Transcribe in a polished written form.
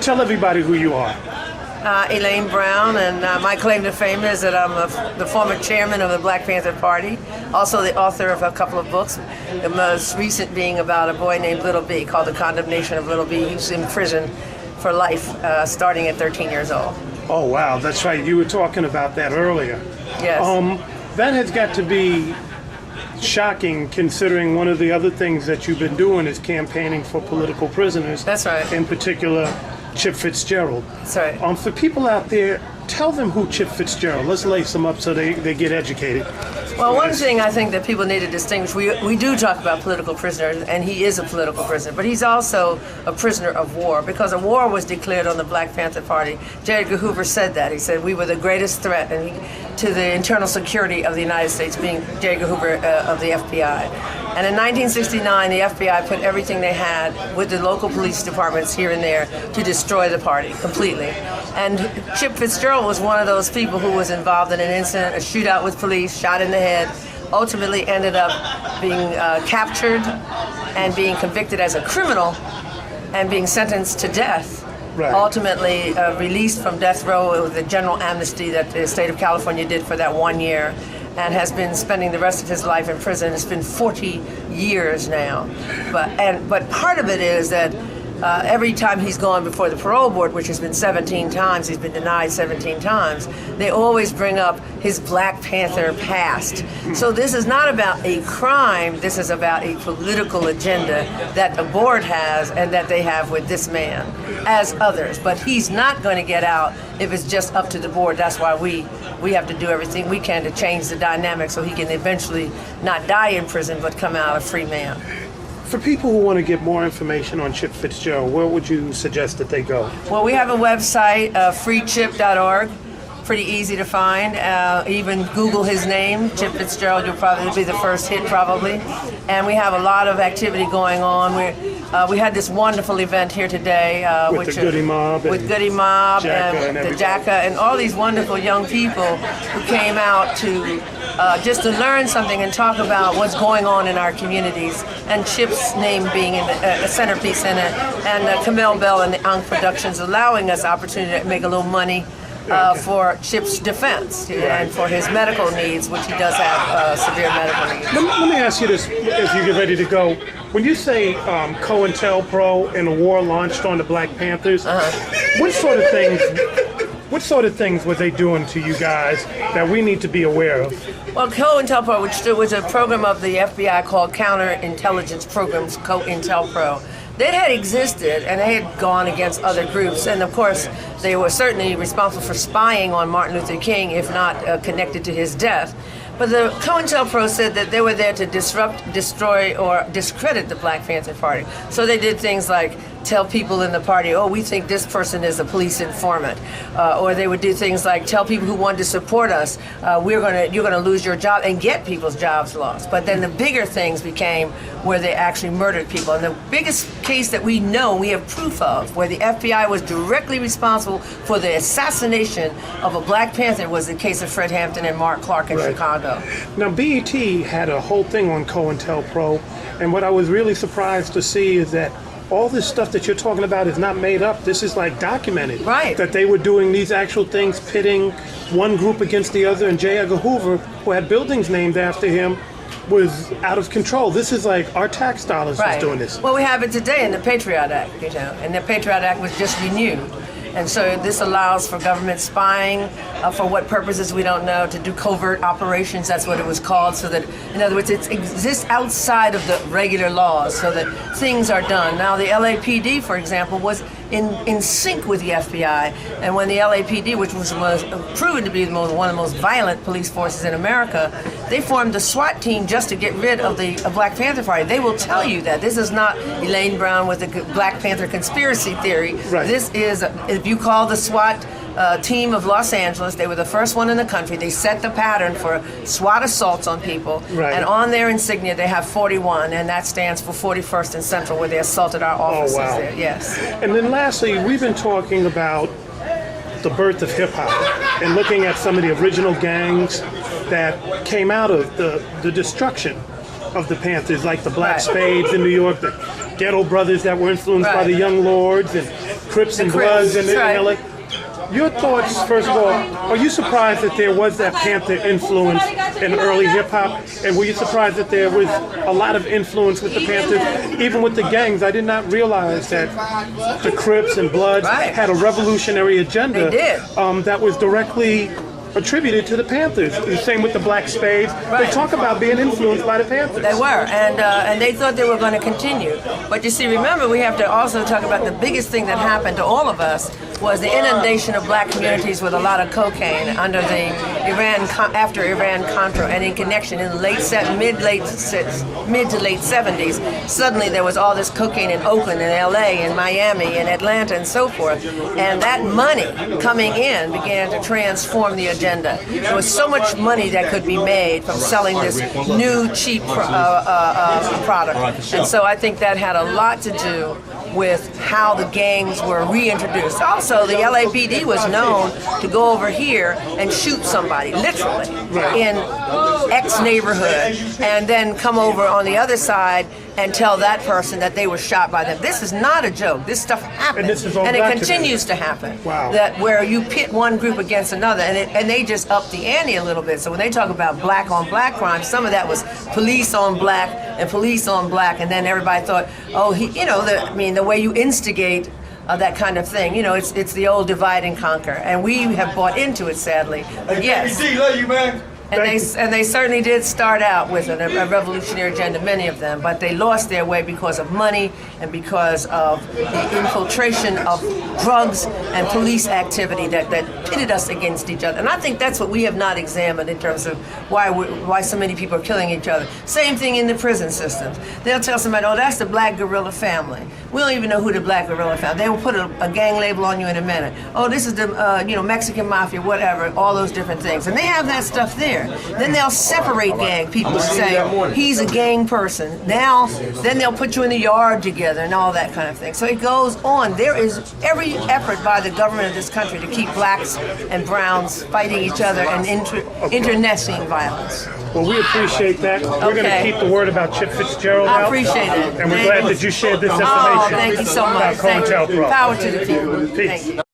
tell everybody who you are. Elaine Brown, and my claim to fame is that I'm the former chairman of the Black Panther Party, also the author of a couple of books, the most recent being about a boy named Little B, called The Condemnation of Little B, who's in prison for life, starting at 13 years old. Oh, wow, that's right. You were talking about that earlier. Yes. That has got to be shocking, considering one of the other things that you've been doing is campaigning for political prisoners. That's right. In particular, Chip Fitzgerald. That's right. For people out there, tell them who Chip Fitzgerald. Let's lace them up so they get educated. Well, one thing I think that people need to distinguish, we do talk about political prisoners, and he is a political prisoner, but he's also a prisoner of war, because a war was declared on the Black Panther Party. J. Edgar Hoover said that. He said we were the greatest threat to the internal security of the United States, being J. Edgar Hoover of the FBI. And in 1969, the FBI put everything they had with the local police departments here and there to destroy the party completely. And Chip Fitzgerald was one of those people who was involved in an incident, a shootout with police, shot in the head, ultimately ended up being captured and being convicted as a criminal and being sentenced to death. Right. Ultimately released from death row with the general amnesty that the state of California did for that 1 year, and has been spending the rest of his life in prison. It's been 40 years now. But part of it is that every time he's gone before the parole board, which has been 17 times, he's been denied 17 times, they always bring up his Black Panther past. So this is not about a crime, this is about a political agenda that the board has and that they have with this man, as others. But he's not going to get out if it's just up to the board. That's why we have to do everything we can to change the dynamic so he can eventually not die in prison but come out a free man. For people who want to get more information on Chip Fitzgerald, where would you suggest that they go? Well, we have a website, freechip.org. Pretty easy to find. Even Google his name, Chip Fitzgerald, you'll probably be the first hit probably. And we have a lot of activity going on. We had this wonderful event here today. With the Goody Mob. With Goody Mob and the JACA and all these wonderful young people who came out to just to learn something and talk about what's going on in our communities. And Chip's name being in a centerpiece in it. And Camille Bell and the Ankh Productions allowing us opportunity to make a little money for Chip's defense and for his medical needs, which he does have severe medical needs. Let me ask you this as you get ready to go. When you say Cointel-Pro and a war launched on the Black Panthers, what sort of things were they doing to you guys that we need to be aware of? Well, Cointel-Pro, which was a program of the FBI called Counterintelligence Programs, Cointel-Pro, they had existed and they had gone against other groups, and of course they were certainly responsible for spying on Martin Luther King, if not connected to his death. But the Cointel-Pro said that they were there to disrupt, destroy, or discredit the Black Panther Party. So they did things like tell people in the party, oh, we think this person is a police informant. Or they would do things like tell people who wanted to support us, you're gonna lose your job, and get people's jobs lost. But then the bigger things became where they actually murdered people. And the biggest case that we know, we have proof of, where the FBI was directly responsible for the assassination of a Black Panther was the case of Fred Hampton and Mark Clark in Chicago. Now, BET had a whole thing on Cointel-Pro, and what I was really surprised to see is that all this stuff that you're talking about is not made up. This is like documented. Right. That they were doing these actual things, pitting one group against the other, and J. Edgar Hoover, who had buildings named after him, was out of control. This is like our tax dollars was doing this. Well, we have it today in the Patriot Act, and the Patriot Act was just renewed. And so this allows for government spying, for what purposes we don't know, to do covert operations, that's what it was called, so that, in other words, it exists outside of the regular laws, so that things are done. Now, the LAPD, for example, was in sync with the FBI, and when the LAPD, which was proven to be one of the most violent police forces in America, they formed a SWAT team just to get rid of the Black Panther Party. They will tell you that. This is not Elaine Brown with the Black Panther conspiracy theory. Right. This is, if you call the SWAT team of Los Angeles, they were the first one in the country. They set the pattern for SWAT assaults on people. Right. And on their insignia, they have 41, and that stands for 41st and Central, where they assaulted our officers there. Yes. And then lastly, we've been talking about the birth of hip-hop and looking at some of the original gangs that came out of the destruction of the Panthers, like the Black Spades in New York, the Ghetto Brothers that were influenced by the Young Lords, and Crips and Crips, Bloods in right. LA. Your thoughts, first of all, are you surprised that there was that Panther influence in early hip-hop? And were you surprised that there was a lot of influence with the Panthers, even with the gangs? I did not realize that the Crips and Bloods had a revolutionary agenda that was directly attributed to the Panthers. The same with the Black Spades. They talk about being influenced by the Panthers. They were, and they thought they were going to continue. But you see, remember, we have to also talk about the biggest thing that happened to all of us was the inundation of black communities with a lot of cocaine under the after Iran-Contra, and in connection in the mid to late 70s. Suddenly there was all this cocaine in Oakland, in LA, in Miami, in Atlanta, and so forth. And that money coming in began to transform the agenda. There was so much money that could be made from selling this new, cheap product. And so I think that had a lot to do with how the gangs were reintroduced. Also, the LAPD was known to go over here and shoot somebody, literally, in X neighborhood, and then come over on the other side and tell that person that they were shot by them. This is not a joke. This stuff happens, and it continues to happen. Wow. That where you pit one group against another, and they just up the ante a little bit. So when they talk about black on black crime, some of that was police on black and police on black, and then everybody thought, oh, the way you instigate that kind of thing, it's the old divide and conquer, and we have bought into it, sadly. But yes. Love you, man. And they certainly did start out with a revolutionary agenda, many of them, but they lost their way because of money and because of the infiltration of drugs and police activity that pitted us against each other. And I think that's what we have not examined in terms of why so many people are killing each other. Same thing in the prison systems. They'll tell somebody, oh, that's the black guerrilla family. We don't even know who the black guerrilla family. They will put a gang label on you in a minute. Oh, this is the Mexican mafia, whatever, all those different things. And they have that stuff there. Then they'll separate gang people and say, he's a gang person. Then they'll put you in the yard together and all that kind of thing. So it goes on. There is every effort by the government of this country to keep blacks and browns fighting each other and internecine violence. Well, we appreciate that. We're going to keep the word about Chip Fitzgerald out. I appreciate it. And we're glad that you shared this information. Oh, thank you so much. About Cointel-Pro. Power to the people. Peace. Thank you.